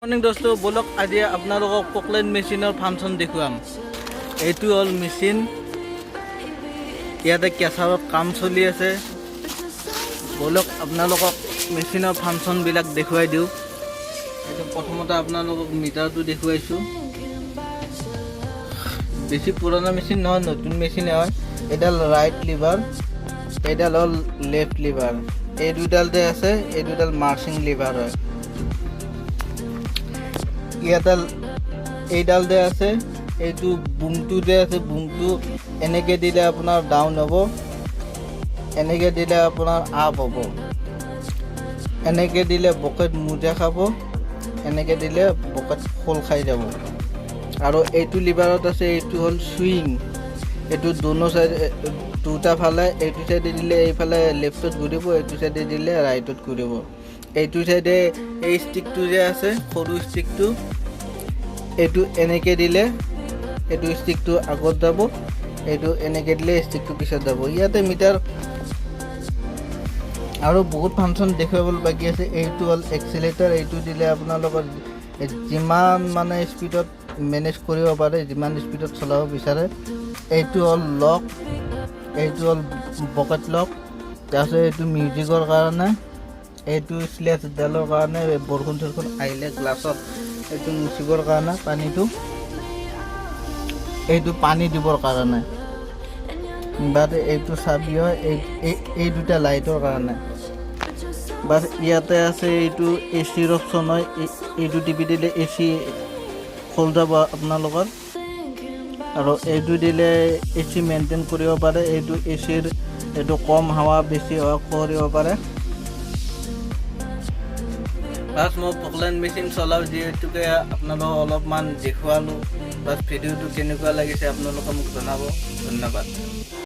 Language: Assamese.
মৰ্নিং দোস্ত বলক আজি আপোনালোকক পকলেণ্ড মেচিনৰ ফাংচন দেখুৱাম। এইটো হ'ল মেচিন, ইয়াতে কেঁচাৰত কাম চলি আছে। বলক আপোনালোকক মেচিনৰ ফাংচনবিলাক দেখুৱাই দিওঁ। এইটো প্ৰথমতে আপোনালোকক মিটাৰটো দেখুৱাইছোঁ। বেছি পুৰণা মেচিন নহয়, নতুন মেচিনে হয়। এইডাল ৰাইট লিভাৰ, এইডাল হ'ল লেফ্ট লিভাৰ। এই দুডাল যে আছে এই দুডাল মাৰ্চিং লিভাৰ হয়। ইয়াতে এইডাল যে আছে এইটো বুমটো যে আছে, বুমটো এনেকৈ দিলে আপোনাৰ ডাউন হ'ব, এনেকৈ দিলে আপোনাৰ আপ হ'ব, এনেকৈ দিলে বকেট মোজা খাব, এনেকৈ দিলে বকেট খোল খাই যাব। আৰু এইটো লিভাৰত আছে, এইটো হ'ল চুইং। এইটো দুনো চাইড দুটা ফালে, এইটো চাইডে দিলে এইফালে লেফ্টত ঘূৰিব, এইটো চাইডে দিলে ৰাইটত ঘূৰিব। এইটো চাইডে এই ষ্টিকটো যে আছে সৰু ষ্টিকটো, এইটো এনেকৈ দিলে এইটো ষ্টিকটো আগত যাব, এইটো এনেকৈ দিলে ষ্টিকটো পিছত যাব। ইয়াতে মিটাৰ আৰু বহুত ফাংচন দেখুৱাবলৈ বাকী আছে। এইটো হ'ল এক্সিলেটাৰ, এইটো দিলে আপোনালোকৰ যিমান মানে স্পীডত মেনেজ কৰিব পাৰে, যিমান স্পীডত চলাব বিচাৰে। এইটো হ'ল লক, এইটো হ'ল বকেট লক। তাৰপিছত এইটো মিউজিকৰ কাৰণে, এইটো স্লেছডালৰ কাৰণে, বৰষুণ চৰষুণ আহিলে গ্লাছত এইটো মুচিবৰ কাৰণে পানীটো, এইটো পানী দিবৰ কাৰণে। বাট এইটো চাবি হয়, এই দুটা লাইটৰ কাৰণে। বাট ইয়াতে আছে এইটো এচিৰ অপশ্যন হয়, এইটো টিপি দিলে এচি খোল যাব আপোনালোকৰ। আৰু এইটো দিলে এচি মেইনটেইন কৰিব পাৰে, এইটো এচিৰ এইটো কম হাৱা বেছি হাৱা কৰিব পাৰে। বাছ মই পকলেণ্ড মেচিন চলাওঁ যিহেতুকে আপোনালোকক অলপমান দেখুৱালোঁ। বাছ ভিডিঅ'টো কেনেকুৱা লাগিছে আপোনালোকে মোক জনাব। ধন্যবাদ।